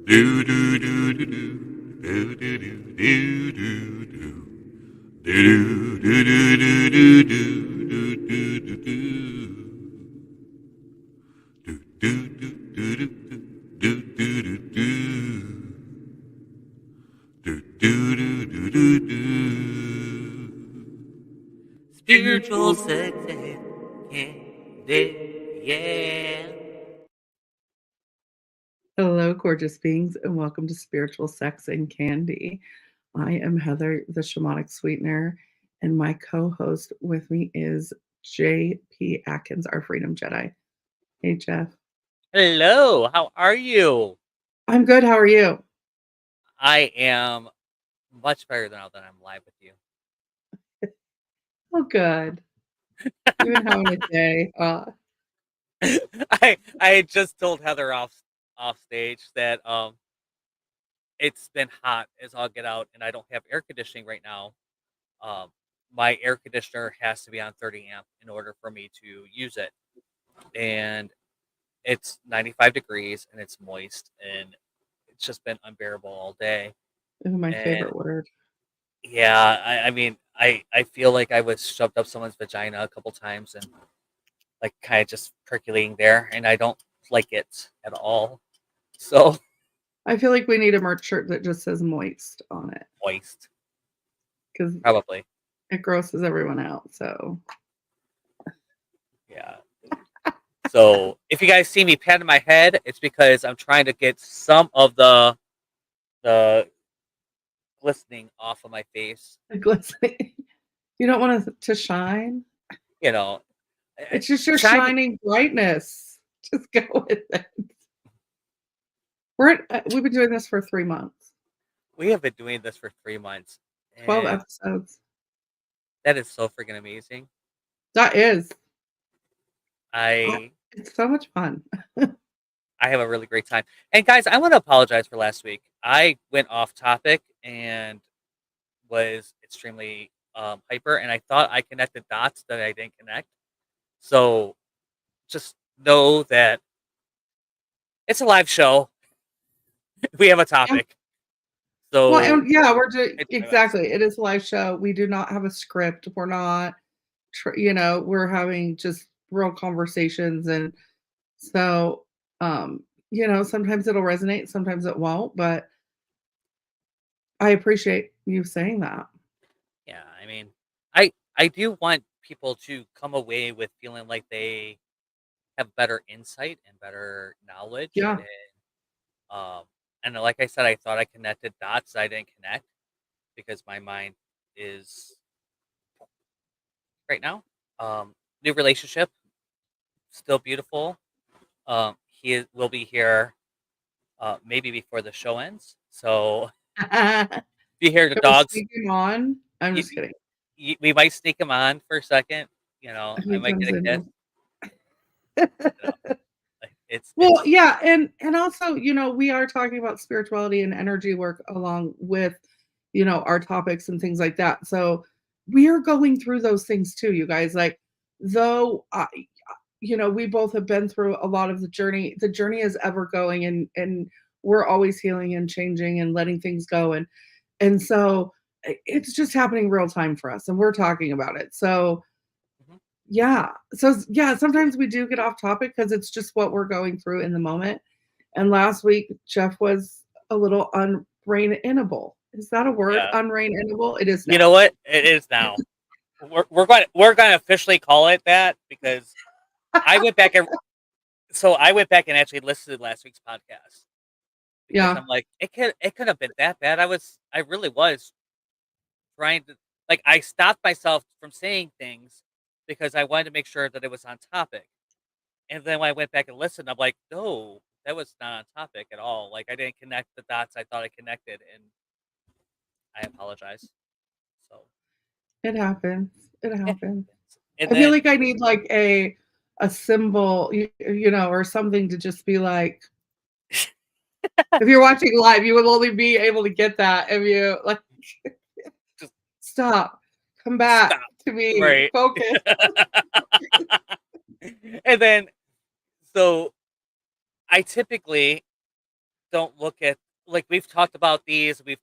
Do do do do do do do do do do do do do do do do do do do Spiritual sex and candy, yeah. Hello, gorgeous beings, and welcome to Spiritual Sex and Candy. I am Heather, the shamanic sweetener, and my co host with me is J.P. Atkins, our Freedom Jedi. Hey, Jeff. Hello, how are you? I'm good. How are you? I am much better now that I'm live with you. Oh, good. You've been having a day. I just told Heather off stage that it's been hot as all get out, and I don't have air conditioning right now. Um, my air conditioner has to be on 30 amp in order for me to use it, and it's 95 degrees and it's moist, and it's just been unbearable all day. My And favorite word. yeah, I mean, I feel like I was shoved up someone's vagina a couple times and like kind of just percolating there, and I don't like it at all. So I feel like we need a merch shirt that just says moist on it moist, because probably. it grosses everyone out. So, Yeah. So if you guys see me patting my head, it's because I'm trying to get some of the glistening off of my face. glistening. You don't want it to shine. You know, It's just your shine. shining brightness. Just go with it. We've been doing this for 3 months. We have been doing this for 3 months, 12 and episodes. that is so freaking amazing. That is. I It's so much fun. I have a really great time. And guys, I want to apologize for last week. I went off topic and was extremely hyper, and I thought I connected dots that I didn't connect. So just know that it's a live show. We have a Yeah. topic. Well, So and yeah, we're doing it's my best. exactly. It is a live show. We do not have a script. We're not, we're having just real conversations. And so, sometimes it'll resonate, sometimes it won't. But I appreciate you saying that. Yeah, I mean, I do want people to come away with feeling like they have better insight and better knowledge. Yeah. And like I said, I thought I connected dots. I didn't connect because my mind is right now. New relationship, still beautiful. Will be here maybe before the show ends. So if you hear the Can we dogs, sneak him on? I'm you, just kidding. we might sneak him on for a second. I He might comes get a kiss. in. You know, Well, it's yeah, and also, we are talking about spirituality and energy work along with, our topics and things like that. So we are going through those things too, you guys. Like, though, we both have been through a lot of the journey. The journey is ever going, and we're always healing and changing and letting things go, and so it's just happening real time for us, and we're talking about it. So mhm. yeah. So yeah, sometimes we do get off topic because it's just what we're going through in the moment. And last week, Jeff was a little unbrain-inable. Is that a word? Yeah. Unbrain-inable? It is You know now. what? It is now. We're going to officially call it that because I went back and I went back and actually listened to last week's podcast because Yeah. I'm like it could have been that bad. I really was trying to, like, I stopped myself from saying things because I wanted to make sure that it was on topic. And then when I went back and listened, I'm like, no, that was not on topic at all. Like, I didn't connect the dots I thought I connected, and I apologize. So It happens. It it happens. happens. And I feel then like I need like a symbol, or something to just be like, if you're watching live, you will only be able to get that if you like just stop, come back stop. to me, Right. focus. And then so I typically don't look at, like, we've talked about these, we've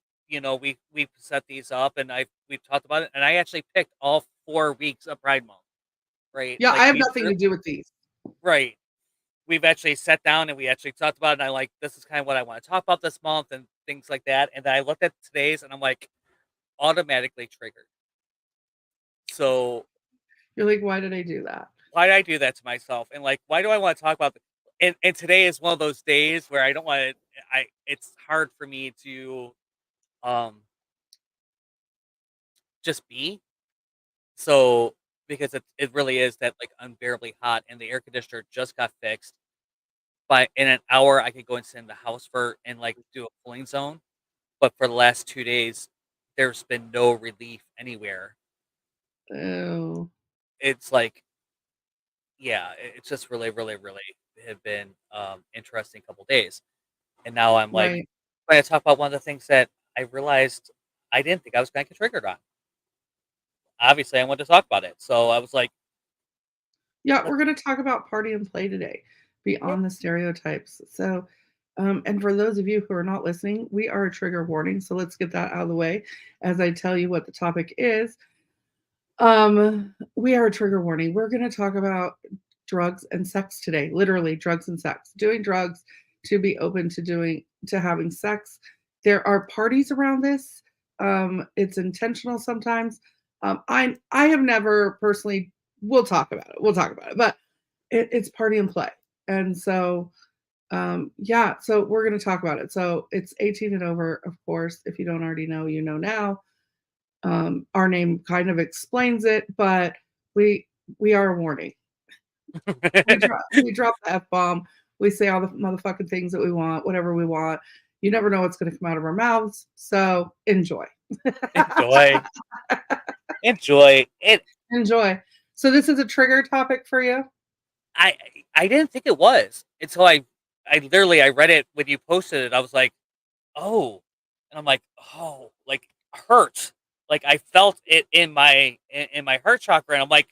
set these up, and we've talked about it, and I actually picked all 4 weeks of Pride Month, right? Yeah, I Like, have nothing to do with these. right. We've actually sat down and we actually talked about it, and I like, this is kind of what I want to talk about this month and things like that. And then I looked at today's and I'm like, automatically triggered. So You're like, why did I do that? why did I do that to myself? And like, why do I want to talk about and today is one of those days where I don't want to, it's hard for me to, um, just be. So, because it really is that like unbearably hot, and the air conditioner just got fixed. By in an hour, I could go and sit in the house for and like do a cooling zone. But for the last 2 days, there's been no relief anywhere. Oh, It's like, yeah, it's just really, really, really have been, interesting couple days. And now I'm like, right. when I talk about one of the things that I realized I didn't think I was gonna get triggered on. Obviously, I wanted to talk about it. So I was like, Yeah, "Let's." we're going to talk about party and play today, Yeah. beyond the stereotypes. So, and for those of you who are not listening, we are a trigger warning. So let's get that out of the way as I tell you what the topic is. We are a trigger warning. We're going to talk about drugs and sex today. Literally, drugs and sex. Doing drugs to be open to having sex. There are parties around this. It's intentional sometimes. I have never personally. We'll talk about it. We'll talk about it. But it's party and play, and so yeah. So we're going to talk about it. So it's 18 and over, of course. If you don't already know, you know now. Our name kind of explains it, but we we are a warning. We drop the F bomb. We say all the motherfucking things that we want, whatever we want. You never know what's going to come out of our mouths, so enjoy. Enjoy. Enjoy. Enjoy. So this is a trigger topic for you. I I didn't think it was until I literally I read it when you posted it. I was like, "Oh." And I'm like, "Oh, like hurt." Like I felt it in in my heart chakra, and I'm like,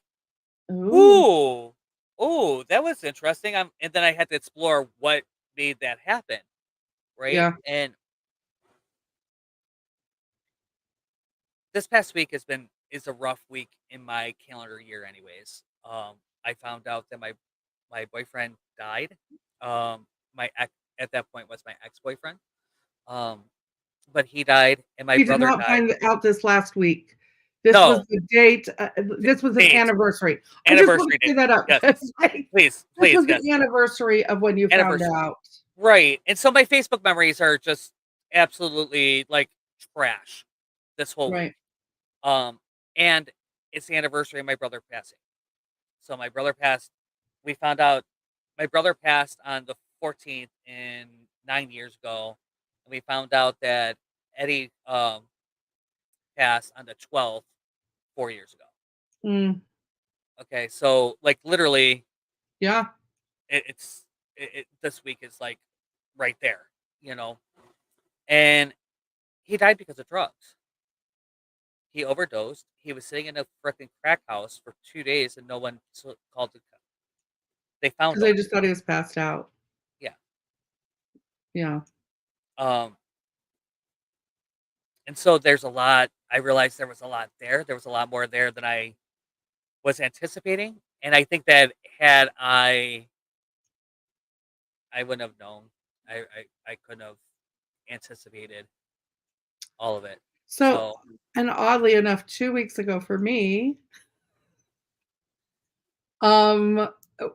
Ooh, "Ooh. Ooh, that was interesting." And then I had to explore what made that happen, right? yeah. And this past week is a rough week in my calendar year anyways. I found out that my boyfriend died. My ex at that point was my ex-boyfriend. Um, but he died and my We did brother not died. find out this last week. This was No, the date. d This was an date, anniversary. I just want anniversary to date. say that up. Yes, Like, this please, was yes, the anniversary of when you found anniversary. out. Right, and so my Facebook memories are just absolutely, like, trash this whole week. Right. Um, and it's the anniversary of my brother passing. So my brother passed we found out my brother passed on the 14th and 9 years ago, and we found out that Eddie, passed on the 12th 4 years ago. Mm, Okay, so, like, literally, yeah. it's this week is, like, right there, you know? And he died because of drugs. He overdosed. He was sitting in a freaking crack house for 2 days and no one called the they found Because him. I just thought he was passed out. Yeah. Yeah. Um, and so there's a lot I realized there was a lot there. There was a lot more there than I was anticipating, and I think that had I wouldn't have known. I couldn't have anticipated all of it. So, So, and oddly enough, 2 weeks ago for me, um, oh,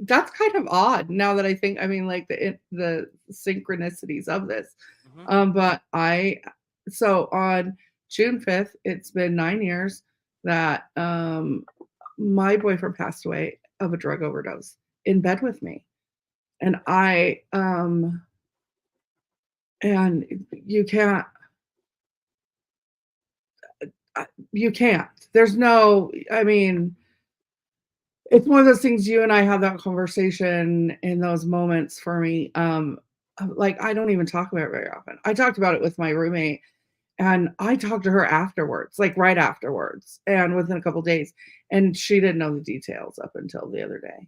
that's kind of odd now that I think. I mean, like the synchronicities of this. mhm. But so on June 5th, it's been 9 years that my boyfriend passed away of a drug overdose in bed with me, and and you can't you can't. There's no. I mean, it's one of those things. You and I have that conversation in those moments for me. Like I don't even talk about it very often. I talked about it with my roommate, and I talked to her afterwards, like right afterwards, and within a couple days, and she didn't know the details up until the other day.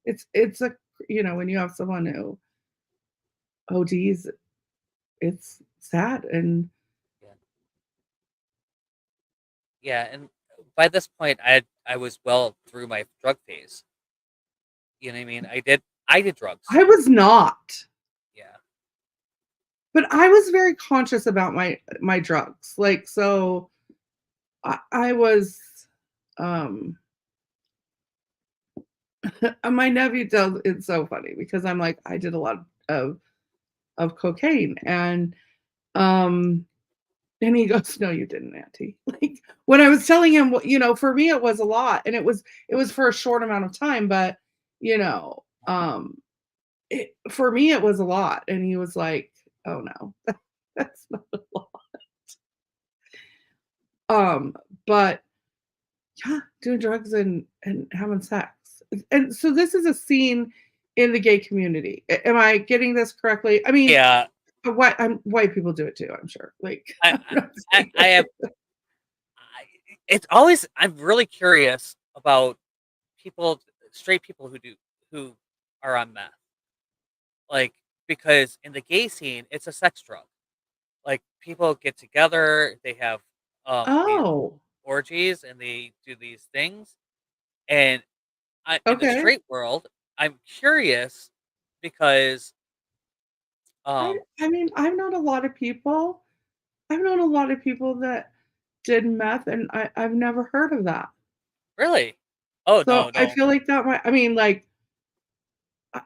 It's a when you have someone who ODs, it's sad. And Yeah. Yeah, and by this point, I was well through my drug phase. You know what I mean? I did drugs. I was not, Yeah. but I was very conscious about my drugs. Like, so I was, um, my nephew tells it's so funny because I'm like, I did a lot of cocaine, um, and he goes, "No, you didn't, Auntie." Like, when I was telling him, for me, it was a lot, and it was for a short amount of time, but, you know, for me, it was a lot, and he was like, "Oh, no, that's not a lot." Um, but yeah, doing drugs and having sex. And so this is a scene in the gay community. Am I getting this correctly? I mean, Yeah. white people do it too, I'm sure. Like, I I'm not I saying I have I it's always I'm really curious about people straight people who are on meth. Like, because in the gay scene, it's a sex drug. Like, people get together, they have, these Oh, orgies, and they do these things, and in the okay. straight world, I'm curious because, I um I mean, I've known a lot of people that did meth, and I've never heard of that. really? Oh, So no, I no. feel like that might, I mean, like,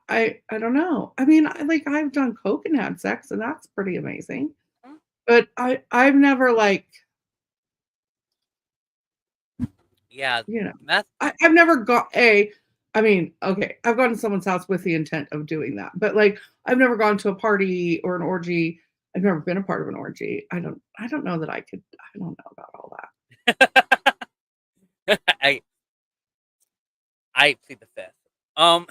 I don't know. I mean, I've done coke and had sex, and that's pretty amazing. Mm, But I've never, like, yeah, you know, meth. I've never got a I mean, okay, I've gone to someone's house with the intent of doing that, but, like, I've never gone to a party or an orgy. I've never been a part of an orgy. I don't know that I don't know about all that. I I plead the fifth. Um,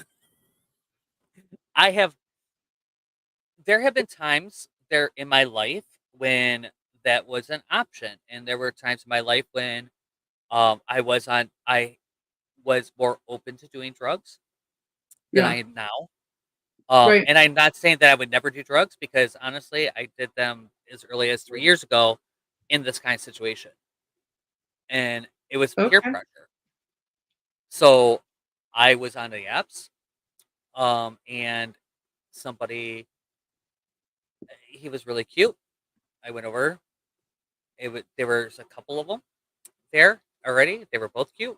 I have there have been times there in my life when that was an option, and there were times in my life when, I was more open to doing drugs than I Yeah, am now. right. And I'm not saying that I would never do drugs because honestly, I did them as early as 3 years ago in this kind of situation, and it was peer Okay. pressure. So, I was on the apps, and somebody he was really cute. I went over. There was a couple of them there already. They were both cute.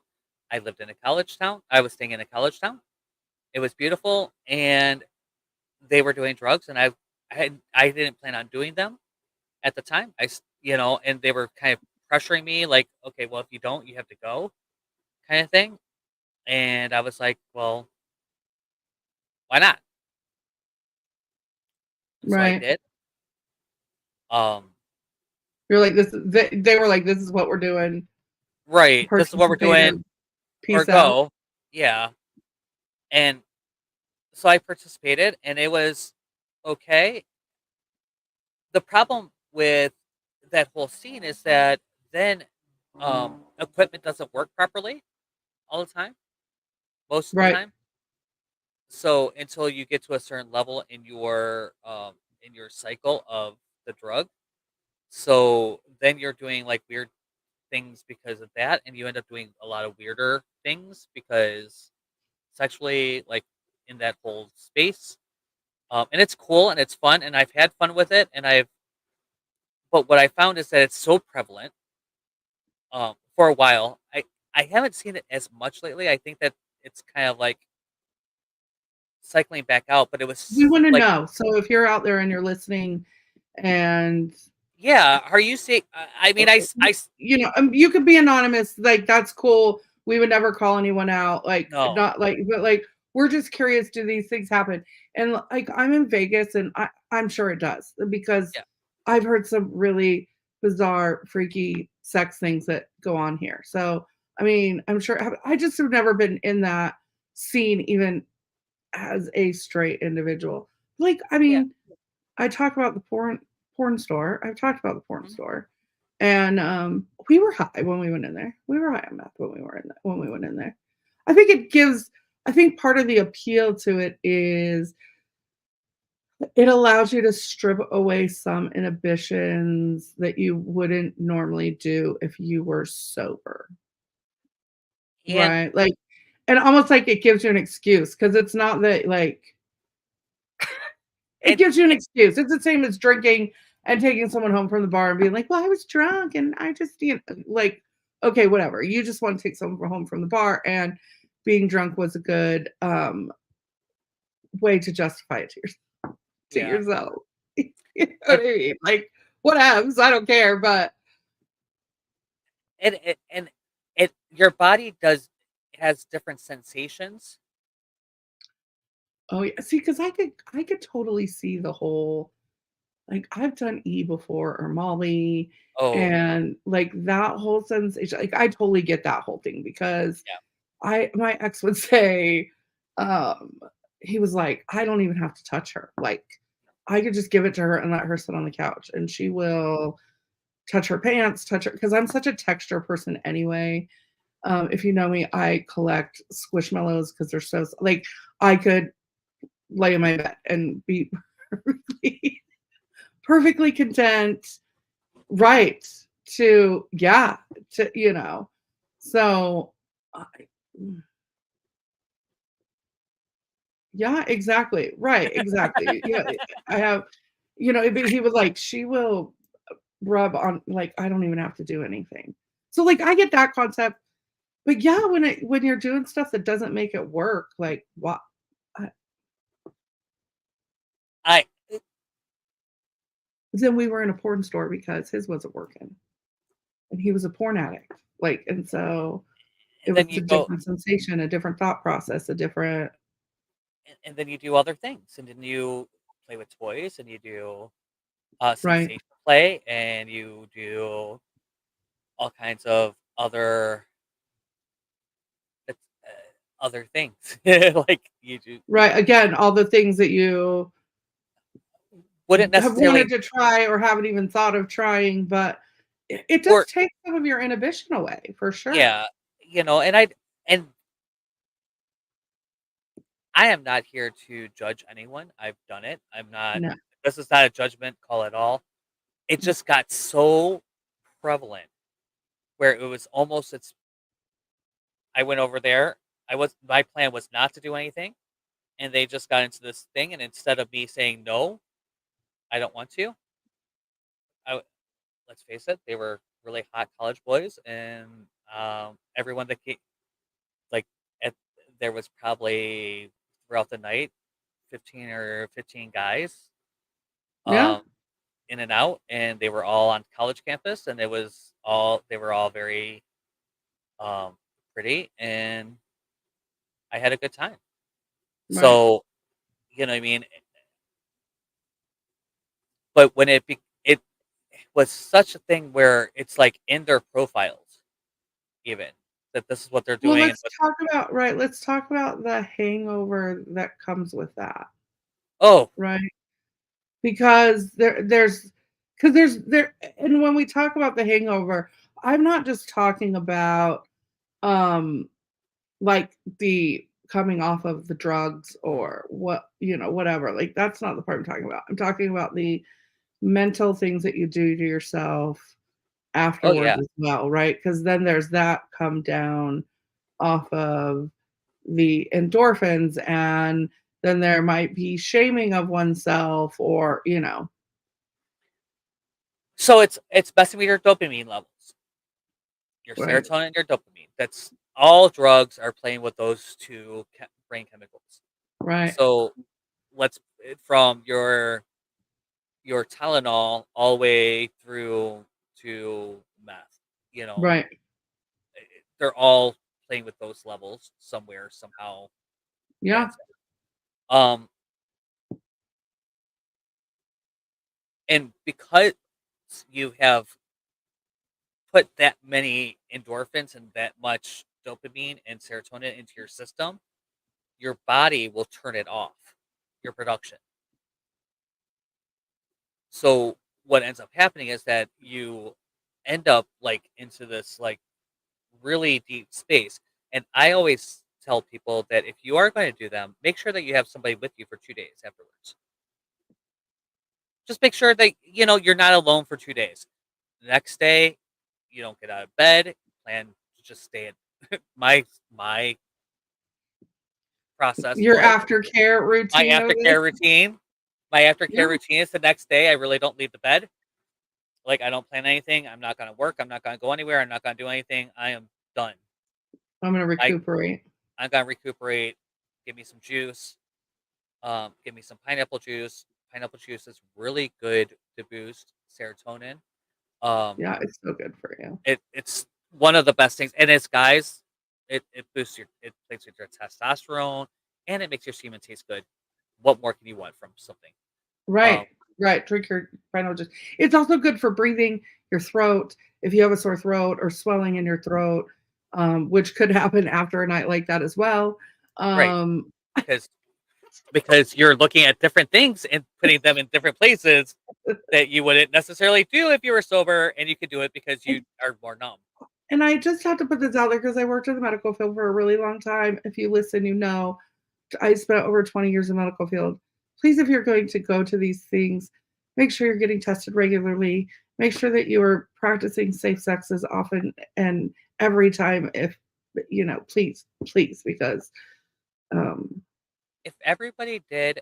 I lived in a college town. I was staying in a college town. It was beautiful, and they were doing drugs, and I didn't plan on doing them at the time. And they were kind of pressuring me, like, okay, well, if you don't, you have to go, kind of thing. And I was like, well, why not? So I Right. did. Um, You're like, they were like, "This is what we're doing. right. This is what we're Participate doing, or or peace out." go. Yeah. And so I participated, and it was okay. The problem with that whole scene is that then equipment doesn't work properly all the time, most of the Right. time. So until you get to a certain level in your cycle of the drug, so then you're doing like weird things because of that, and you end up doing a lot of weirder things because sexually, like in that whole space. And it's cool and it's fun, and I've had fun with it, and I've but what I found is that it's so prevalent for a while. I haven't seen it as much lately. I think that it's kind of like cycling back out, but it We was wanna like, know. So if you're out there and you're listening and yeah. Are you seeing? I uh, mean, you could be anonymous, like, that's cool. We would never call anyone out, like, no, not like, but, like, we're just curious, do these things happen? And, like, I'm in Vegas, and I'm sure it does, because yeah, I've heard some really bizarre, freaky sex things that go on here. So, I mean, I'm sure I just have never been in that scene even as a straight individual. Like, I yeah, mean, I talk about the porn store. I've talked about the porn mhm, store, and, we were high when we went in there. We were high on meth when we went in there. I think part of the appeal to it is It allows you to strip away some inhibitions that you wouldn't normally do if you were sober, And right? Like and almost like it gives you an excuse because it's not that, like it and gives you an excuse. It's the same as drinking and taking someone home from the bar and being like, "Well, I was drunk and I just," like, okay, whatever. You just wanna take someone home from the bar, and being drunk was a good, way to justify it to yeah, yourself. You know what and I mean? Like, whatevs, I don't care, but and it your body does has different sensations. oh, yeah, see, because I could totally see the whole like, I've done E before or Molly, Oh, and, like, that whole sensation like, I totally get that whole thing because yeah, I my ex would say, um, he was like, "I don't even have to touch her." Like, I could just give it to her and let her sit on the couch, and she will touch her pants, touch her because 'cause I'm such a texture person anyway. If you know me, I collect Squishmallows because 'cause they're so like, I could lay in my bed and be perfectly perfectly content, right, to yeah, to so, I yeah, exactly, right, exactly, yeah, I have but he was like, "She will rub on" like, I don't even have to do anything. So, like, I get that concept, but yeah, when you're doing stuff that doesn't make it work, like, what I then we were in a porn store because his wasn't working, and he was a porn addict, like, and so it and was then a you go different sensation, a different thought process, a different and then you do other things, and then you play with toys, and you do right, sensation play, and you do all kinds of it's, other things. Like you do right, again, all the things that you wouldn't have wanted necessarily to try or haven't even thought of trying, but it does or take some of your inhibition away, for sure. yeah, and I am not here to judge anyone. I've done it. I'm not. No, This is not a judgment call at all. It just got so prevalent where it was almost it's. I went over there. My plan was not to do anything, and they just got into this thing. And instead of me saying no, I don't want to. I let's face it, they were really hot college boys, and everyone that came, like, at, there was probably throughout the night 15 guys yeah, um, in and out, and they were all on college campus, and they were all very um, pretty, and I had a good time. right. So you know what I mean. But when it was such a thing where it's like in their profiles, even that this is what they're Well, doing, and let's talk about the hangover that comes with that, oh right? Because and when we talk about the hangover, I'm not just talking about, um, like, the coming off of the drugs or whatever, like, that's not the part I'm talking about. I'm talking about the mental things that you do to yourself oh afterwards yeah. as well, right? Because then there's that come down off of the endorphins, and then there might be shaming of oneself or, So it's messing with your dopamine levels, your right, serotonin, and your dopamine. That's all drugs are playing with those two brain chemicals. right, So from your Tylenol all the way through to meth. You know, right. they're all playing with those levels somewhere, somehow. Yeah, That's it. And because you have put that many endorphins and that much dopamine and serotonin into your system, your body will turn it off, your production. So what ends up happening is that you end up like into this like really deep space. And I always tell people that if you are going to do them, make sure that you have somebody with you for 2 days afterwards. just make sure that you're not alone for 2 days. The next day, you don't get out of bed. Plan to just stay at my process Your was aftercare my routine of this? aftercare routine. My Yeah, aftercare routine is the next day. I really don't leave the bed. Like, I don't plan anything. I'm not gonna work. I'm not gonna go anywhere. I'm not gonna do anything. I am done. I'm gonna Like, recuperate. I'm gonna recuperate. Give me some juice. Give me some pineapple juice. Pineapple juice is really good to boost serotonin. Um, Yeah, it's so good for you. it's one of the best things, and it's guys, it boosts it plays with your testosterone, and it makes your semen taste good. What more can you want from something? Um, Right, right, drink your pineapple juice. It's also good for breathing, your throat, if you have a sore throat or swelling in your throat, which could happen after a night like that as well. right, Um, because you're looking at different things and putting them in different places that you wouldn't necessarily do if you were sober, and you could do it because you and are more numb. and I just have to put this out there because I worked in the medical field for a really long time. If you listen, you know, I spent over 20 years in the medical field. Please, if you're going to go to these things, make sure you're getting tested regularly. Make sure that you are practicing safe sex as often and every time if please, please, because um, If everybody did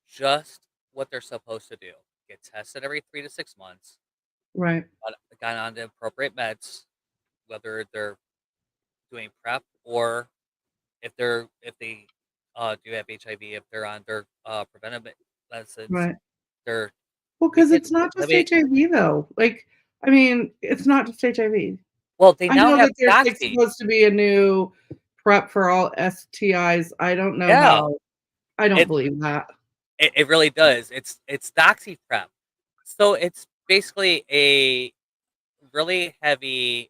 just what they're supposed to do, get tested every 3 to 6 months, right, got on the appropriate meds, whether they're doing prep or if they do have HIV, if they're on their preventive medicines, right. they're Well, we because can it's not just limit. HIV though. Like, I mean, it's not just HIV. Well, they I now know have that there's like doxy. supposed to be a new prep for all STIs. I don't know Yeah, how. I don't it, believe that. it really does. It's doxy prep, so it's basically a really heavy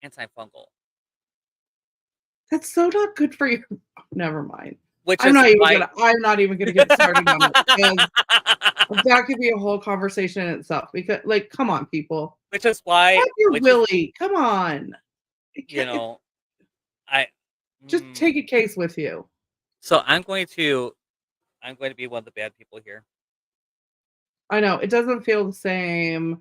antifungal, That's so not good for you. Never mind. which I'm is not even why gonna I'm not even gonna get started on it because that could be a whole conversation in itself because like, come on, people. which is why Have your which is Willie. Come on. It you can't, know I just mm, take a case with you. so I'm going to be one of the bad people here. I know, it doesn't feel the same.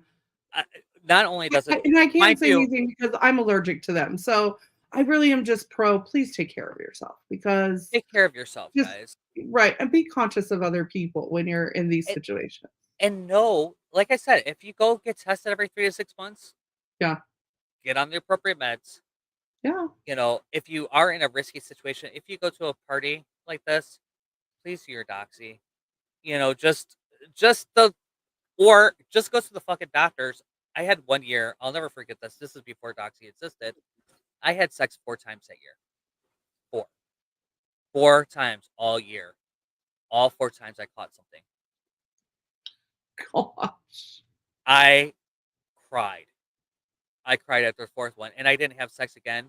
I, not only does it, And I can't mind say you, anything because I'm allergic to them. So I really am just pro, please take care of yourself because take care of yourself, just guys. right, and be conscious of other people when you're in these And, situations. and know, like I said, if you go get tested every 3 to 6 months, Yeah. get on the appropriate meds. Yeah. If you are in a risky situation, if you go to a party like this, please do your doxy. Just the or just go to the fucking doctors. I had 1 year. I'll never forget this. This is before doxy existed. I had sex 4 times that year. Four. 4 times all year. All 4 times I caught something. Gosh. I cried. I cried after the fourth one, and I didn't have sex again,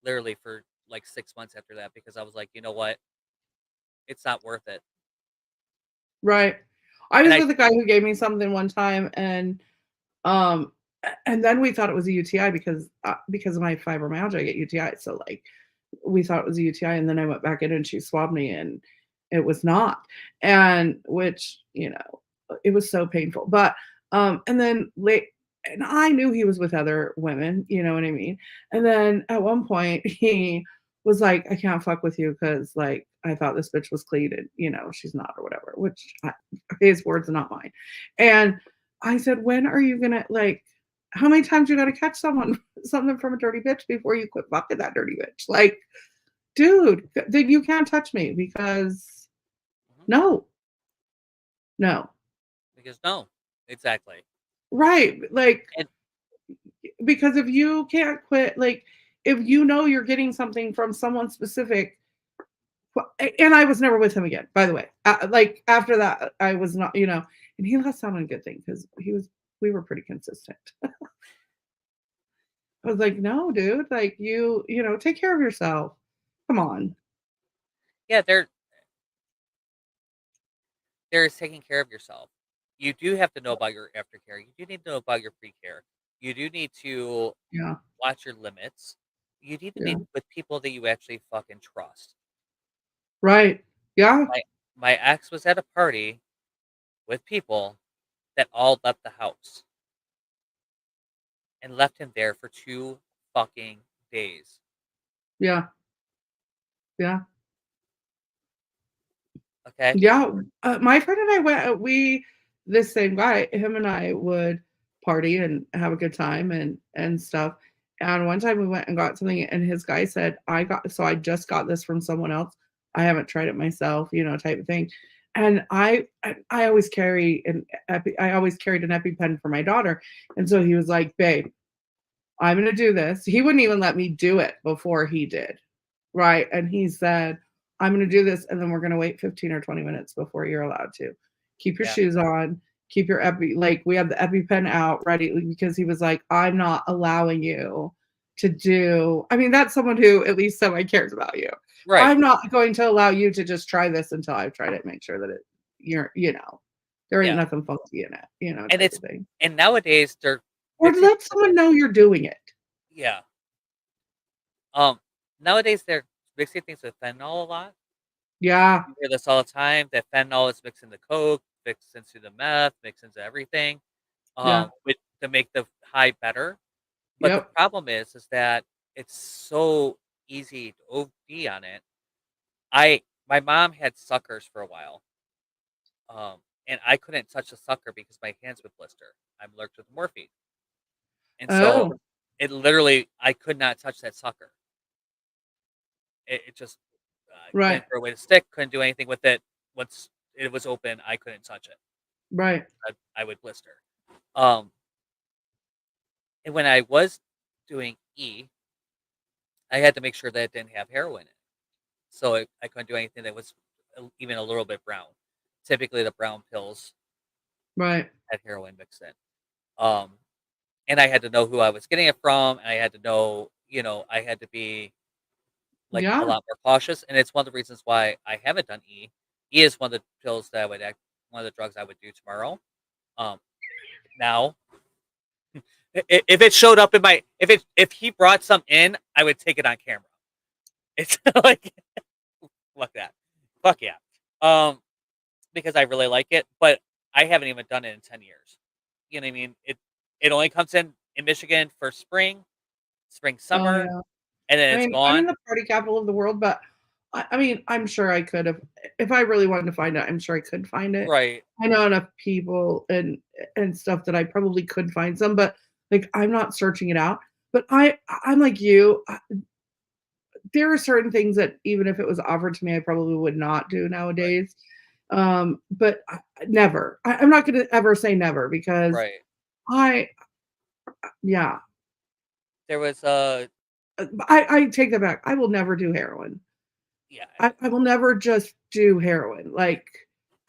literally for like 6 months after that because I was like, you know what? It's not worth it. Right. I And was I with a guy who gave me something one time um and then we thought it was a UTI because of my fibromyalgia, I get UTI. So like we thought it was a UTI and then I went back in and she swabbed me and it was not. And which, it was so painful. But and then late and I knew he was with other women, you know what I mean? And then at one point he was like, I can't fuck with you because like I thought this bitch was clean and she's not or whatever, his words, not mine. And I said, when are you gonna like how many times you gotta catch something from a dirty bitch before you quit fucking that dirty bitch? Like, dude, then you can't touch me because Mhm. no, no. Because no, exactly. Right. Like, And because if you can't quit, like if you know you're getting something from someone specific, and I was never with him again, by the way. Like after that, I was not, and he lost out on a good thing because we were pretty consistent. I was like, no, dude, like take care of yourself. Come on. yeah, there's taking care of yourself. You do have to know about your aftercare. You do need to know about your pre-care. You do need to Yeah. watch your limits. You need to Yeah. be with people that you actually fucking trust. Right. Yeah. My my ex was at a party with people that all left the house and left him there for 2 fucking days. Yeah. Yeah. Okay? Yeah. My friend and I went, this same guy, him and I would party and have a good time and stuff. And one time we went and got something, and his guy said, I just got this from someone else. I haven't tried it myself, type of thing. And I always I always carried an EpiPen for my daughter. And so he was like, babe, I'm gonna do this. He wouldn't even let me do it before he did. Right, and he said, "I'm gonna do this, and then we're gonna wait 15 or 20 minutes before you're allowed to. Keep your Yeah. shoes on, keep your we have the EpiPen out ready," because he was like, "I'm not allowing you to do." I mean, that's someone who at least semi cares about you. Right. I'm not going to allow you to just try this until I've tried it, make sure that there ain't Yeah. nothing funky in it, And type it's of thing. and nowadays they're Or mixing let someone know you're doing it. yeah. Um, Nowadays they're mixing things with fentanyl a lot. Yeah, You hear this all the time, that fentanyl is mixed into coke, mixed into the meth, mixed into everything, yeah, with to make the high better. But the yep. problem is that it's so easy to OD on it. My mom had suckers for a while, and I couldn't touch the sucker because my hands would blister. I'm allergic to morphine, and so Oh, it literally I could not touch that sucker. It just right, couldn't throw away the stick, couldn't do anything with it. Once it was open, I couldn't touch it. right. I would blister. Um, and when I was doing E, I had to make sure that it didn't have heroin in it. So I couldn't do anything that was even a little bit brown. Typically, the brown pills Right. had heroin mixed in. Um, and I had to know who I was getting it from, and I had to know, I had to be like a Yeah. lot more cautious. And it's one of the reasons why I haven't done E. E is one of the pills that one of the drugs I would do tomorrow. Um, Now, if it showed up in my, if he brought some in, I would take it on camera. It's like, fuck that, fuck yeah, because I really like it, but I haven't even done it in 10 years. You know what I mean? It only comes in Michigan for spring, Oh, summer, yeah. and then I it's mean, I'm in gone. the party capital of the world, but I mean, I'm sure I could have if I really wanted to find it, I'm sure I could find it. Right, I know enough people and stuff that I probably could find some, but, like, I'm not searching it out. But I'm like you, there are certain things that even if it was offered to me, I probably would not do right, nowadays. But never. I'm not gonna ever say never because right. I yeah. There was a I take that back. I will never do heroin. yeah, I will never just do heroin. Like,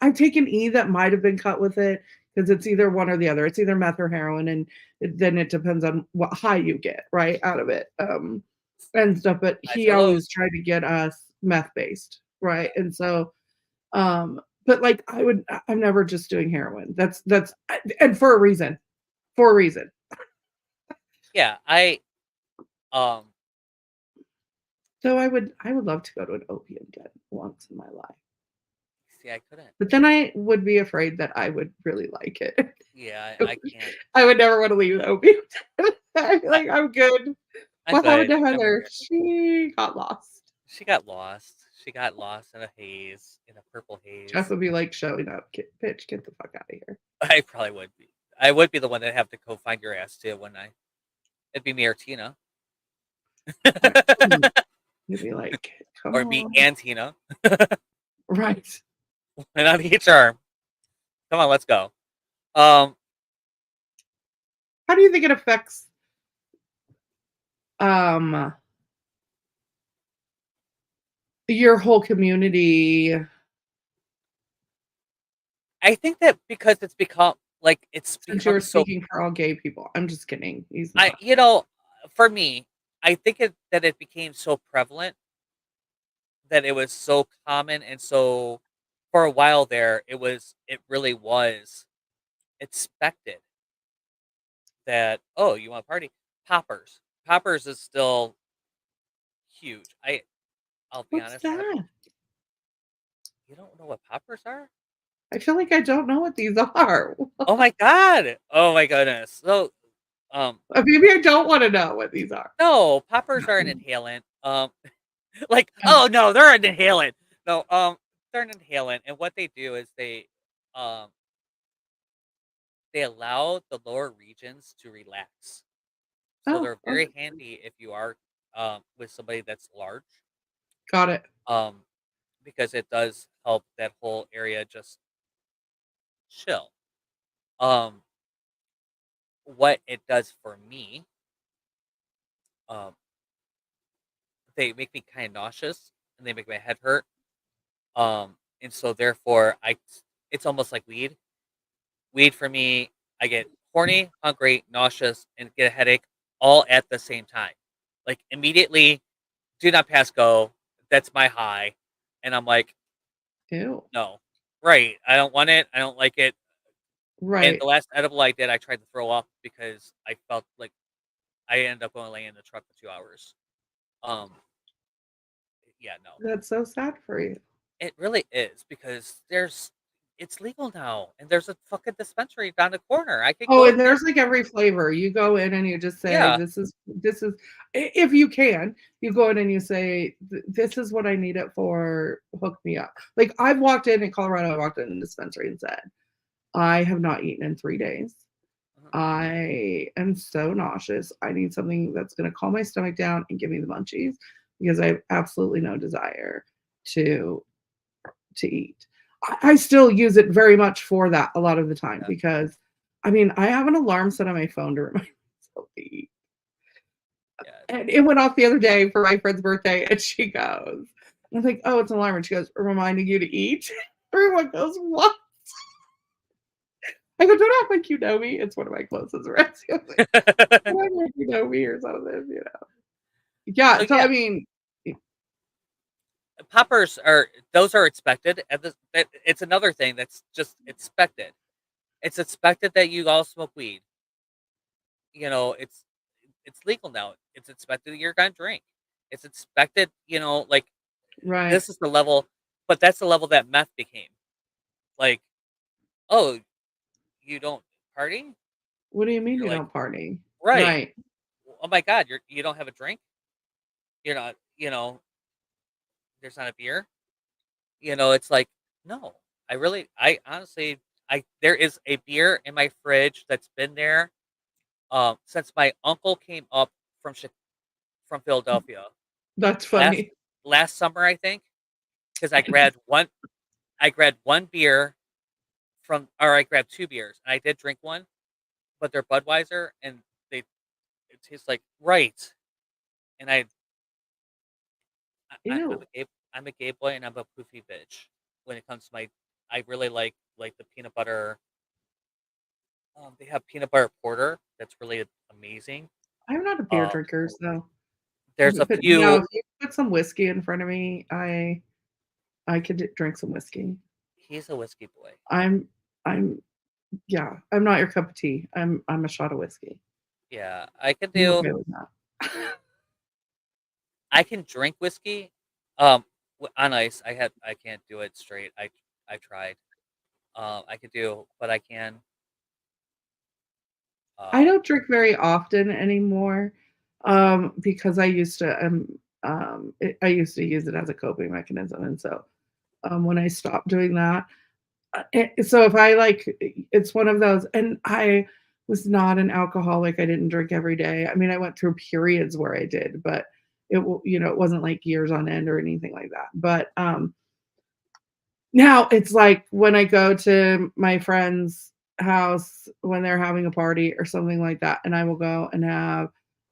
I've taken E that might have been cut with it because it's either one or the other. It's either meth or heroin, and then it depends on what high you get, right, out of it, and stuff, but I he saw always those. tried to get us meth-based, right? And so, but, like, I'm never just doing heroin. That's and for a reason, for a reason. Yeah, um So I would love to go to an opium den once in my life. see, I couldn't. But then I would be afraid that I would really like it. Yeah, I can't. I would never wanna leave the opium den. I'd be I, like, "I'm good." I'm What happened good. to I'm Heather? good. She got lost. She got lost. She got lost in a haze, in a purple Jeff haze. would be like showing up, Pitch, get the fuck out of here." I probably would be. I would be the one that have to go find your ass too, wouldn't I? It'd be me or Tina. I You'd be like, "Come Or me on." and Tina. Right. And on each arm. Come on, let's go. Um, How do you think it affects, um, your whole community I think that because it's become since you were so speaking for all gay people? I'm just kidding. He's I not. for me, I think that it became so prevalent that it was so common and so for a while there it really was expected that, "Oh, you want a party? Poppers." Poppers is still huge. I'll be What's honest, that? you don't know what poppers are? I feel like I don't know what these are. Oh my god! Oh my goodness. So, um, Maybe I don't wanna know what these are. no, poppers are an inhalant. Like, oh no, they're an inhalant. No, they're an inhalant, and what they do is um, they allow the lower regions to relax. So Oh, they're very okay. handy if you are with somebody that's large. Got it. Um, because it does help that whole area just chill. Um, what it does for me, um, they make me kind of nauseous and they make my head hurt. And so therefore, it's almost like weed. Weed for me, I get horny, hungry, nauseous, and get a headache all at the same time. Like immediately, do not pass go. That's my high, and I'm like, Ew. no, right? I don't want it. I don't like it. And Right. the last edible I did, I tried to throw up because I felt like I ended up going lay in the truck for 2 hours. Um, yeah, no, That's so sad for you. it really is because it's legal now, and there's a fucking dispensary down the corner. I could Oh, go and get, there's, like, every flavor. You go in and you just say, yeah, "This is" I if you can, you go in and you say, This is what I need it for, hook me up." Like, I've walked in Colorado, I walked in a dispensary and said, "I have not eaten in 3 days. mhm, I am so nauseous. I need something that's gonna calm my stomach down and give me the munchies because I have absolutely no desire to eat." I still use it very much for that a lot of the time yeah, because, I mean, I have an alarm set on my phone to remind myself to eat. yeah, And it went off the other day for my friend's birthday, and she goes, I was like, "Oh, it's an alarm." And she goes, "Reminding you to eat?" Everyone goes, "What?" I go, "Don't act like you know me." It's one of my closest friends. She was like, "Don't act like you know me or something, you know?" Yeah, so so yeah, I mean, poppers are those are expected. And it's another thing that's just expected. It's expected that you all smoke weed. You know, it's legal now. It's expected that you're gonna drink. It's expected. You know, like right. this is the level, but that's the level that meth became. Like, oh, you don't party? What do you mean You're you like, don't party? right. Right. Oh my god, you don't have a drink? You're not, there's not a beer? It's like, no. I honestly I there is a beer in my fridge that's been there since my uncle came up from from Philadelphia That's last funny. last summer, I think, because I grabbed one beer or I grabbed two beers and I did drink one, but they're Budweiser and they it tastes like right. And I'm Ew. I'm a gay boy and I'm a poofy bitch when it comes to my I really like the peanut butter. They have peanut butter porter that's really amazing. I'm not a beer Um, drinker, so there's a but now few. if you put some whiskey in front of me, I could drink some whiskey. He's a whiskey boy. I'm I'm yeah, I'm not your cup of tea. I'm a shot of whiskey. Yeah, I can I'm do. okay with that. I can drink whiskey, on ice. I can't do it straight. I tried. I could do, but I can. I Um, don't drink very often anymore, because I used to use it as a coping mechanism, and so, when I stopped doing that, so if I it's one of those, and I was not an alcoholic. I didn't drink every day. I mean, I went through periods where I did, but it wasn't like years on end or anything like that. But now it's like when I go to my friend's house when they're having a party or something like that, and I will go and have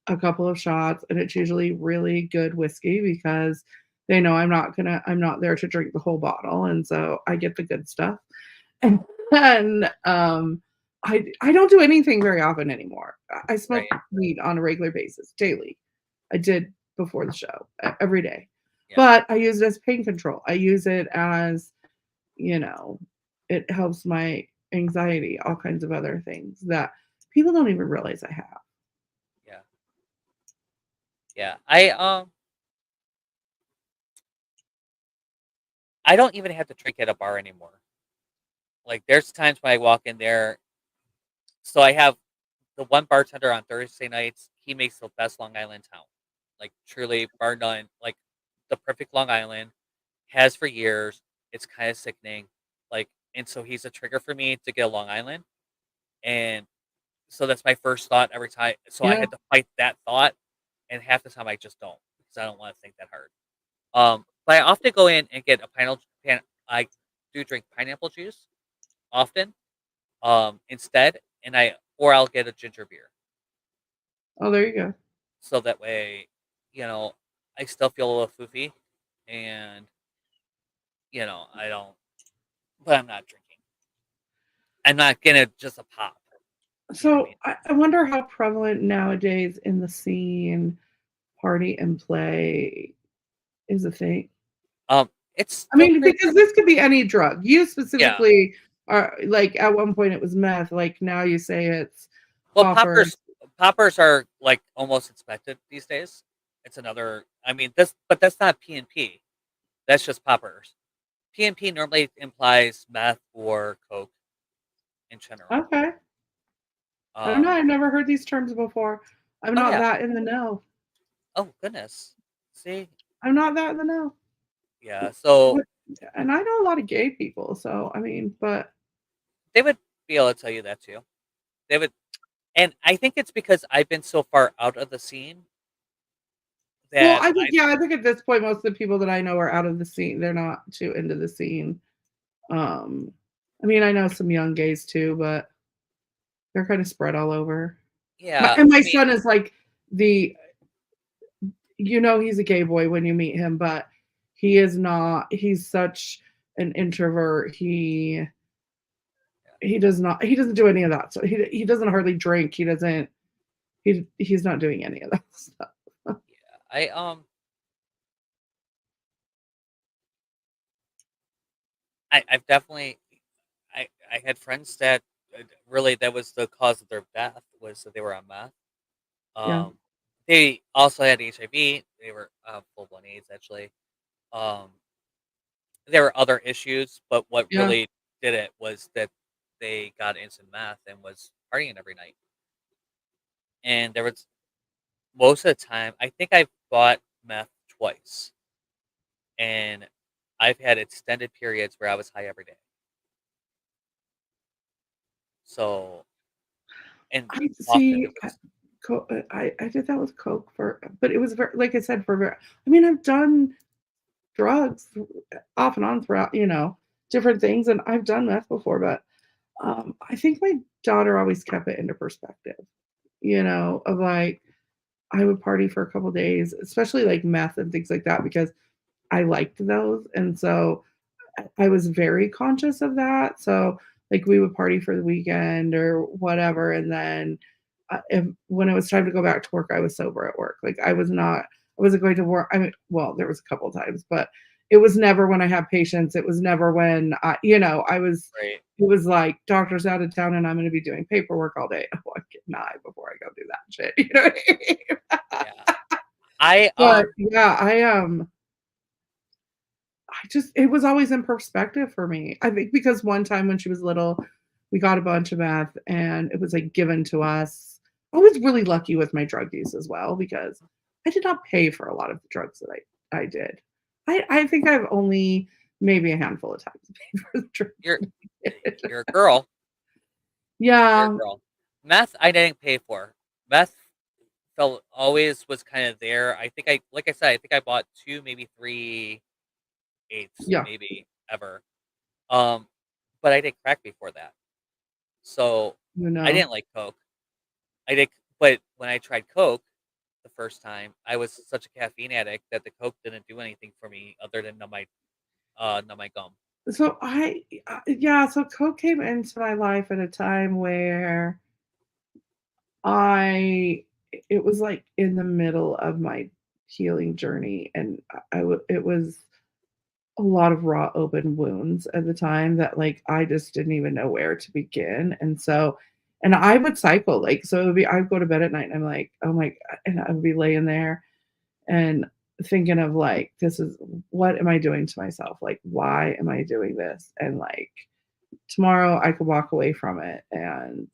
a couple of shots, and it's usually really good whiskey because they know I'm not there to drink the whole bottle, and so I get the good stuff. And then, I don't do anything very often anymore. I smoke right. weed on a regular basis, daily. I did before the show, every day. Yeah. But I use it as pain control. I use it as, you know, it helps my anxiety, all kinds of other things that people don't even realize I have. Yeah. Yeah. I don't even have to drink at a bar anymore. Like, there's times when I walk in there. So I have the one bartender on Thursday nights. He makes the best Long Island town, like truly bar none. Like the perfect Long Island has for years. It's kind of sickening. Like, and so he's a trigger for me to get a Long Island, and so that's my first thought every time. So I Yeah. had to fight that thought, and half the time I just don't because I don't want to think that hard. But I often go in and get a pineapple. I do drink pineapple juice often, instead, and I'll get a ginger beer. Oh, there you go. So that way, I still feel a little foofy, and I don't. But I'm not drinking. I'm not gonna just a pop. You know what I So mean? I wonder how prevalent nowadays in the scene party and play is a thing. It's I still mean, pretty. because this could be any drug. You Yeah. specifically are like at one point it was meth. Like now you say it's Well, poppers. poppers are like almost expected these days. It's another. I mean, but that's not P and P. That's just poppers. P and P normally implies meth or coke in general. Okay. I don't know. Um. I've never heard these terms before. I'm Oh not yeah. that in the know. Oh goodness. See. I'm not that in the know. Yeah. So But, and I know a lot of gay people. So I mean, but they would be able to tell you that too. They would, and I think it's because I've been so far out of the scene well, that I think yeah, I think at this point most of the people that I know are out of the scene. They're not too into the scene. Um, I mean, I know some young gays too, but they're kind of spread all over. yeah. My I mean, son is like the he's a gay boy when you meet him, but he is not. He's such an introvert. He does not. He doesn't do any of that. So he doesn't hardly drink. He doesn't. He's not doing any of that stuff. yeah. I've definitely I had friends that really that was the cause of their death was that they were on meth. Yeah, Um, they also had HIV. They were full blown AIDS actually. Um, there were other issues, but what yeah. really did it was that they got into meth and was partying every night. And there was most of the time, I think I've bought meth twice, and I've had extended periods where I was high every day. So, and I often see. it was I did that with coke but it was very like I said for very. I mean, I've done drugs off and on throughout, different things, and I've done meth before, but I think my daughter always kept it into perspective, of like I would party for a couple days, especially like meth and things like that because I liked those. And so I was very conscious of that. So like we would party for the weekend or whatever. And then when it was time to go back to work, I was sober at work. Like I wasn't going to work. I mean, well, there was a couple of times, but it was never when I had patients. It was never when right. it was like doctor's out of town and I'm going to be doing paperwork all day. Oh, I get nigh before I go do that shit. You know what I mean? Yeah. I But yeah, I just it was always in perspective for me. I think because one time when she was little, we got a bunch of meth and it was like given to us. I was really lucky with my drug use as well because I did not pay for a lot of the drugs that I did. I think I've only maybe a handful of times paid for the drugs you're that I did. you're a girl. You're a Yeah, girl. Meth I didn't pay for. Meth felt always was kind of there. I think like I said, I think I bought two, maybe three eighths, yeah, maybe ever. Um, but I did crack before that. So you I know. didn't like coke. I did, but when I tried coke the first time, I was such a caffeine addict that the coke didn't do anything for me other than numb my gum. So yeah, so coke came into my life at a time where I it was like in the middle of my healing journey and it was a lot of raw open wounds at the time that like I just didn't even know where to begin. And I would cycle like so it would be I'd go to bed at night and I'm like, oh my God, and I would be laying there and thinking of like this is what am I doing to myself? Like why am I doing this? And like tomorrow I could walk away from it and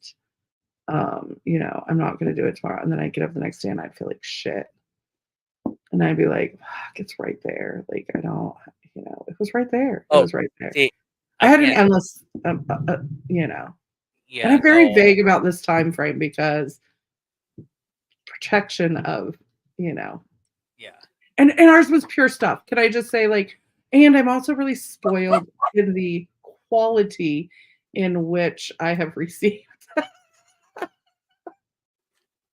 I'm not gonna do it tomorrow. And then I get up the next day and I'd feel like shit. And I'd be like, fuck, it's right there. Like I don't, it was right there. It Oh, was right there. see, I I had an can't. endless, you know, and Yeah, I'm very no. vague about this time frame because protection of, you know, Yeah. and ours was pure stuff. Can I just say like, and I'm also really spoiled in the quality in which I have received.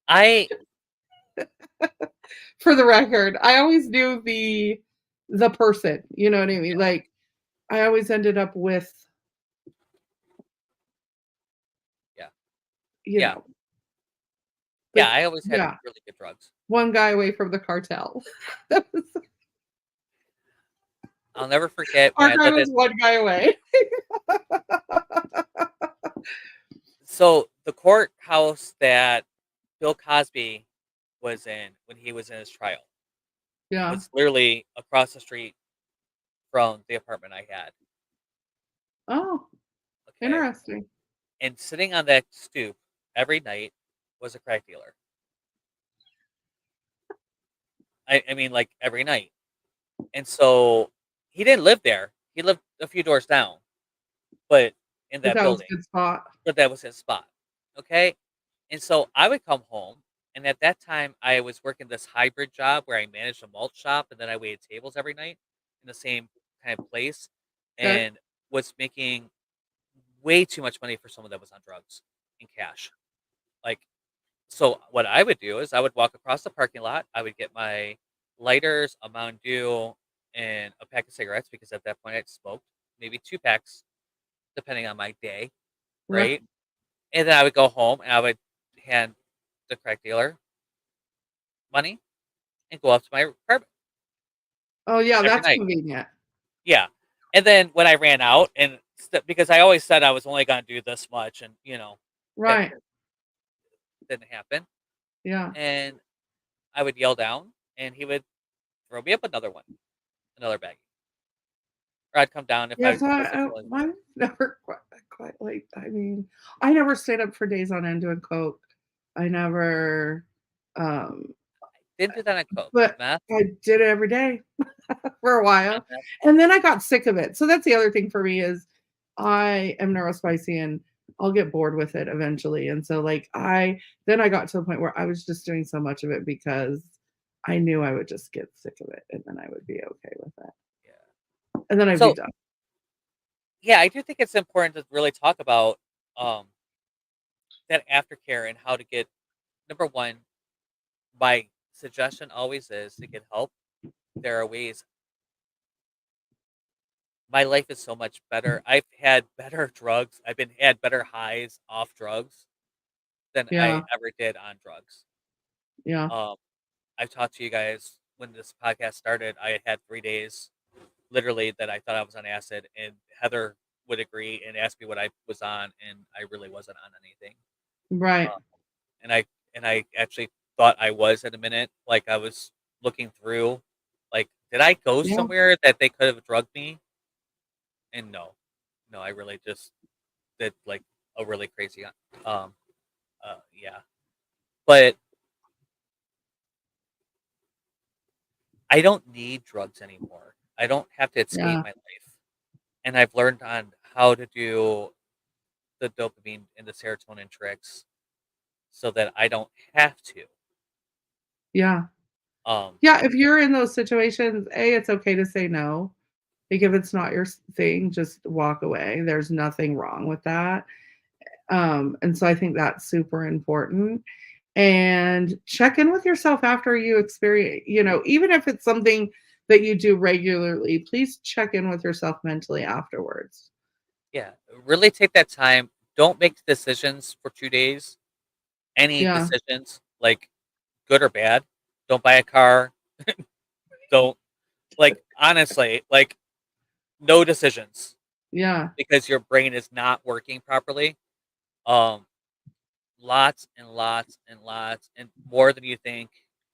I For the record, I always knew the person, you know what I mean? Like I always ended up with, yeah. you Yeah. know, Yeah, the I always had yeah, really good drugs. one guy away from the cartel. I'll never forget when Our I guy lived was in one guy away. so the courthouse that Bill Cosby was in when he was in his trial Yeah. was literally across the street from the apartment I had. Oh, Okay. interesting. And sitting on that stoop every night was a crack dealer. I mean, like every night. And so he didn't live there. He lived a few doors down, but in But that that was a building. good spot. But that was his spot. Okay. And so I would come home. And at that time, I was working this hybrid job where I managed a malt shop and then I waited tables every night in the same kind of place Okay. and was making way too much money for someone that was on drugs in cash. Like, so what I would do is I would walk across the parking lot. I would get my lighters, a Mountain Dew, and a pack of cigarettes because at that point I'd smoked maybe 2 packs, depending on my day, Right. right? And then I would go home and I would hand the crack dealer money and go up to my apartment Oh, yeah, every that's night. convenient. Yeah. And then when I ran out, and because I always said I was only going to do this much, and that Right. didn't happen. Yeah. And I would yell down, and he would throw me up another baggie. Or I'd come down if Yeah, I so wasn't feeling. mine never quite like I mean, I never stayed up for days on end doing coke. I never, um, Didn't do that on coke. but Meth, I did it every day for a on while, meth. and then I got sick of it. So that's the other thing for me is I am neurospicy and I'll get bored with it eventually. And so like I got to a point where I was just doing so much of it because I knew I would just get sick of it and then I would be okay with it. Yeah. And then I'd be So done. yeah, I do think it's important to really talk about um that aftercare and how to get number one. My suggestion always is to get help. There are ways. My life is so much better. I've had better drugs. I've been had better highs off drugs than I Yeah. ever did on drugs. Yeah. Um, I've talked to you guys when this podcast started. I had 3 days literally that I thought I was on acid, and Heather would agree and ask me what I was on, and I really wasn't on anything. Right. Um, and I actually thought I was in a minute. Like I was looking through, like, did I go Yeah. somewhere that they could have drugged me? And no, no, I really just did like a really crazy, yeah. But I don't need drugs anymore. I don't have to escape Yeah. my life, and I've learned on how to do the dopamine and the serotonin tricks so that I don't have to. Yeah. Um, Yeah, if you're in those situations, A, it's okay to say no. Like, if it's not your thing, just walk away. There's nothing wrong with that. And so I think that's super important. And check in with yourself after you experience, even if it's something that you do regularly, please check in with yourself mentally afterwards. yeah, really take that time. Don't make decisions for 2 days. Any Yeah. decisions, like good or bad. Don't buy a car. Don't honestly, no decisions Yeah. because your brain is not working properly. Um, lots and lots and lots and more than you think.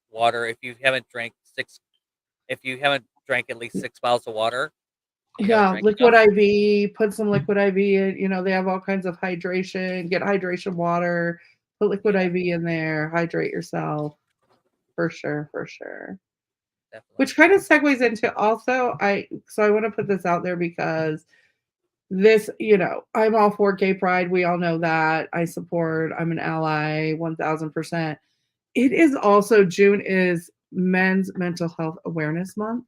Water. If you haven't drank at least 6 bottles of water, have a Yeah, drink liquid enough. IV, put some liquid IV in, they have all kinds of hydration, get hydration water, put liquid Yeah, IV in there, hydrate yourself. For sure, for sure. definitely. Which kind of segues into also, I want to put this out there because this, I'm all for gay pride. We all know that. I support, I'm an ally 1000%. It is also June is Men's Mental Health Awareness Month.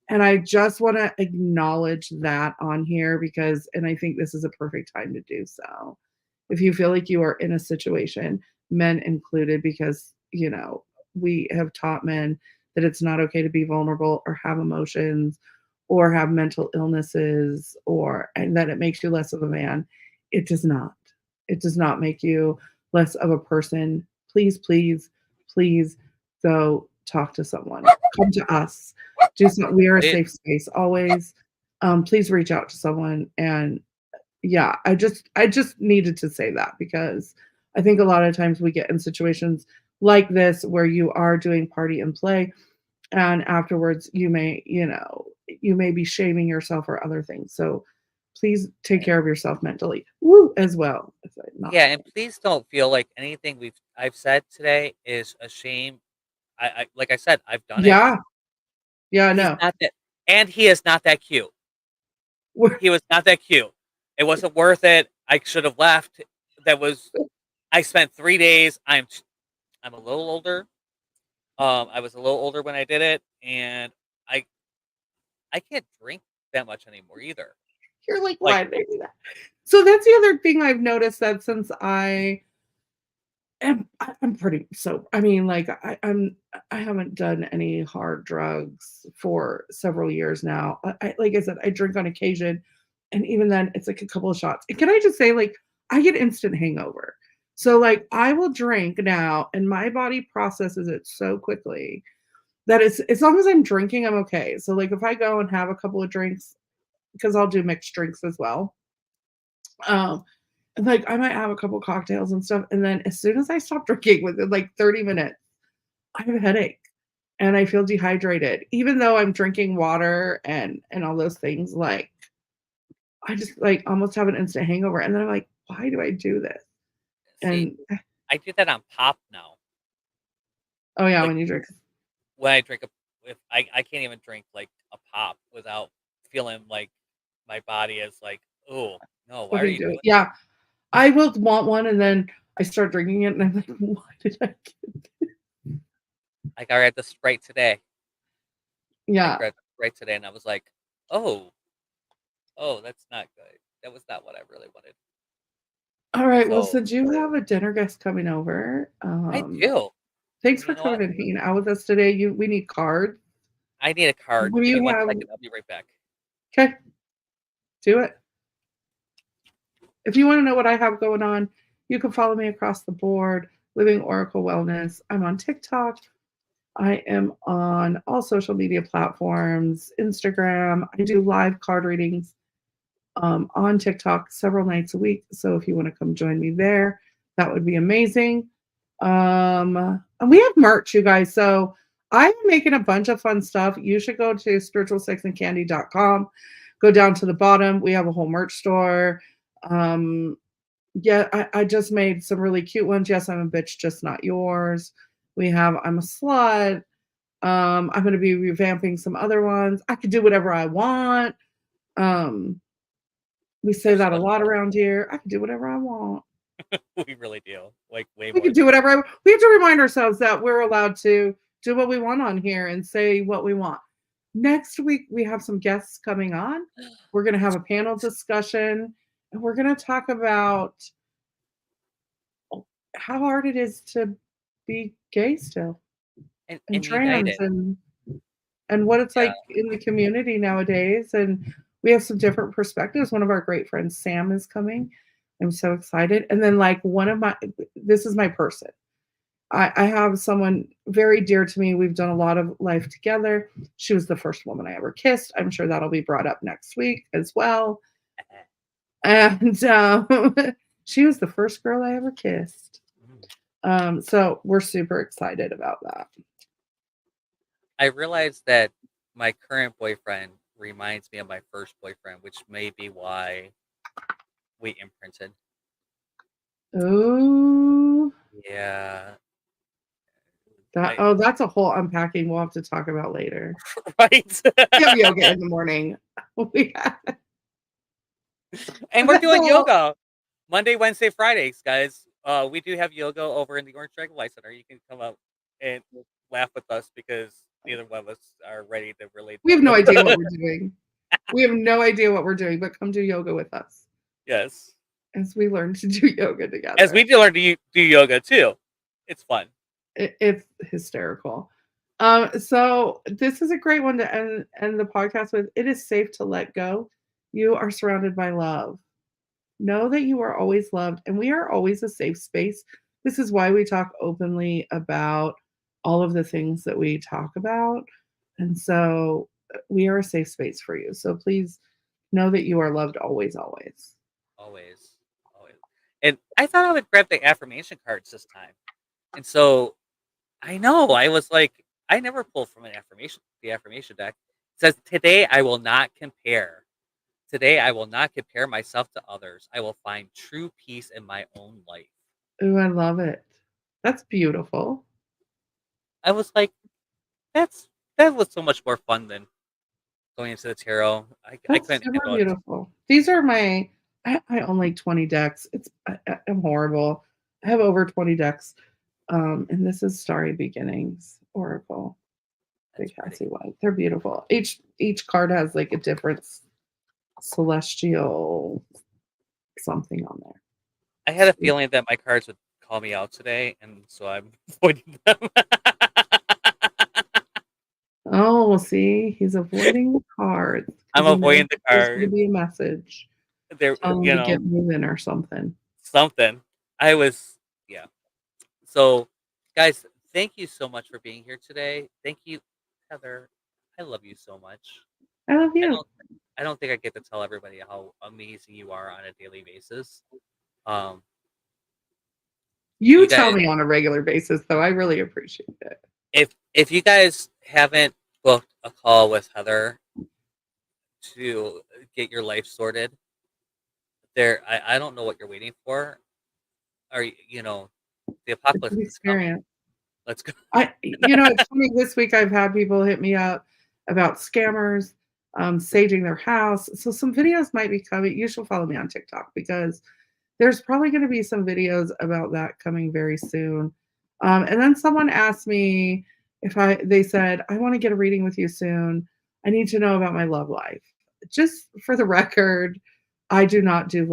And I just want to acknowledge that on here because, and I think this is a perfect time to do so. If you feel like you are in a situation, men included, because, we have taught men that it's not okay to be vulnerable or have emotions or have mental illnesses and that it makes you less of a man. It does not. It does not make you less of a person. Please, please, please go talk to someone. Come to us. Do something. We are a It, safe space always. Please reach out to someone. And yeah, I just needed to say that because I think a lot of times we get in situations like this where you are doing party and play, and afterwards you may be shaming yourself or other things. So please take care of yourself mentally. Woo, as well. Not yeah, and please don't feel like anything I've said today is a shame. I like I said, I've done it. yeah, yeah, He's no. not that, and he is not that cute. We're He was not that cute. It wasn't worth it. I should have left. That was I spent 3 days. I'm a little older. I was a little older when I did it, and I I can't drink that much anymore either. You're like, Like, why did I do that? So that's the other thing I've noticed that since I'm pretty so I mean, like I haven't done any hard drugs for several years now. Like I said, I drink on occasion, and even then, it's like a couple of shots. And can I just say, like, I get instant hangover. So like I will drink now, and my body processes it so quickly that it's as long as I'm drinking, I'm okay. So like if I go and have a couple of drinks, because I'll do mixed drinks as well. Um, like, I might have a couple cocktails and stuff, and then as soon as I stop drinking, within, like, 30 minutes, I have a headache, and I feel dehydrated. Even though I'm drinking water and all those things, like, I just, like, almost have an instant hangover, and then I'm like, "Why do I do this?" see, And I do that on pop now. oh, yeah, Like when you drink. when I drink a, if I can't even drink like a pop without feeling like my body is like, oh no, why are Fucking you do it. doing that? Yeah, I will want one, and then I start drinking it, and I'm like, "Why did I get" Like I read the Sprite today. I Yeah. grabbed the Sprite today, and I was like, oh, oh, that's not good. That was not what I really wanted. Alright, well, So since you have a dinner guest coming over, I do. thanks And for you know coming what? and hanging out with us today. We need cards. I need a card. What do Give me you one have? second. I'll be right back. Okay, do it. If you wanna know what I have going on, you can follow me across the board, Living Oracle Wellness. I'm on TikTok. I am on all social media platforms, Instagram. I do live card readings, on TikTok several nights a week, so if you wanna come join me there, that would be amazing. And we have merch, you guys, so I'm making a bunch of fun stuff. You should go to spiritualsexandcandy.com, go down to the bottom, we have a whole merch store. Um, yeah, I just made some really cute ones. Yes, I'm a bitch, just not yours. We have I'm a slut. I'm gonna be revamping some other ones. I could do whatever I want. Um, we say There's that so a much lot fun. around here. I can do whatever I want. We really do. Like way We more can do than whatever we have to remind ourselves that we're allowed to do what we want on here and say what we want. Next week, we have some guests coming on. We're gonna have that's a panel great. discussion, and we're gonna talk about how hard it is to be gay still and And trans united. and what it's Yeah. like in the community nowadays. And we have some different perspectives. One of our great friends, Sam, is coming. I'm so excited. And then, like, this is my person. I have someone very dear to me. We've done a lot of life together. She was the first woman I ever kissed. I'm sure that'll be brought up next week as well. And she was the first girl I ever kissed. Mm. So we're super excited about that. I realized that my current boyfriend reminds me of my first boyfriend, which may be why we imprinted. Oh, Yeah. that's a whole unpacking we'll have to talk about later. Right. We have yoga in the morning. And we're doing So- yoga Monday, Wednesday, Fridays, guys. We do have yoga over in the Orange Dragon Light Center. You can come out and laugh with us because neither one of us are ready to relate. We have no idea what we're doing. We have no idea what we're doing, but come do yoga with us Yes. as we learn to do yoga together. As we do learn to do yoga too. It's fun. It's hysterical. So this is a great one to end the podcast with. It is safe to let go. You are surrounded by love. Know that you are always loved, and we are always a safe space. This is why we talk openly about all of the things that we talk about. And so we are a safe space for you. So please know that you are loved always, always. Always. Always. And I thought I would grab the affirmation cards this time. And so I know I was like, I never pulled from the affirmation deck. It says, today I will not compare. Today I will not compare myself to others. I will find true peace in my own life. Ooh, I love it. That's beautiful. I was like, that was so much more fun than going into the tarot. I That's couldn't super handle it. beautiful. These are I own like 20 decks. I'm horrible. I have over 20 decks. And this is Starry Beginnings Oracle. That's Big pretty. Cassie White. They're beautiful. Each card has like a different celestial something on there. I had a feeling that my cards would call me out today, and so I'm avoiding them. Oh, see, he's avoiding the cards. 'cause I'm he knows avoiding the there's going to cards. be a message. There, Tell him you to know, get moving or something. something. Yeah. So, guys, thank you so much for being here today. Thank you, Heather. I love you so much. I love you. I don't think I get to tell everybody how amazing you are on a daily basis. You You guys- tell me on a regular basis, though. I really appreciate it. If you guys haven't booked a call with Heather to get your life sorted, I don't know what you're waiting for. Or the apocalypse It's an is coming. experience. Let's go. It's funny. This week I've had people hit me up about scammers, saging their house. So some videos might be coming. You should follow me on TikTok because there's probably going to be some videos about that coming very soon. And then someone asked me they said, I want to get a reading with you soon. I need to know about my love life. Just for the record, I do not do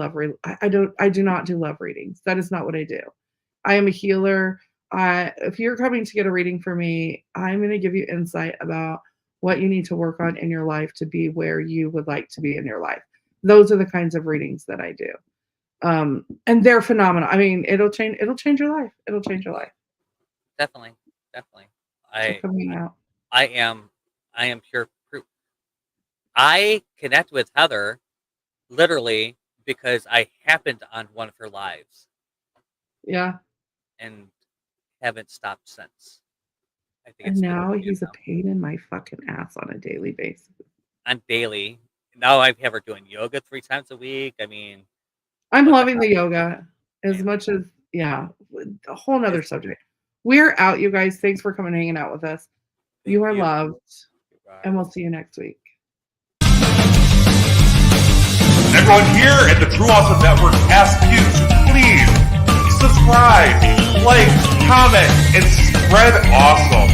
I do not do love readings. That is not what I do. I am a healer. If you're coming to get a reading for me, I'm going to give you insight about what you need to work on in your life to be where you would like to be in your life. Those are the kinds of readings that I do. And they're phenomenal. I mean, it'll change your life. It'll change your life. Definitely. So coming out. I am pure proof. I connect with Heather literally because I happened on one of her lives Yeah. and haven't stopped since. I think And it's now been he's a pain in my fucking ass on a daily basis. on daily. Now I have her doing yoga 3 times a week. I mean, I'm what the loving the yoga as much as a whole nother subject. We're out, you guys. Thanks for coming and hanging out with us. You are loved. And we'll see you next week. Everyone here at the True Awesome Network asks you to please subscribe, like, comment, and spread awesome.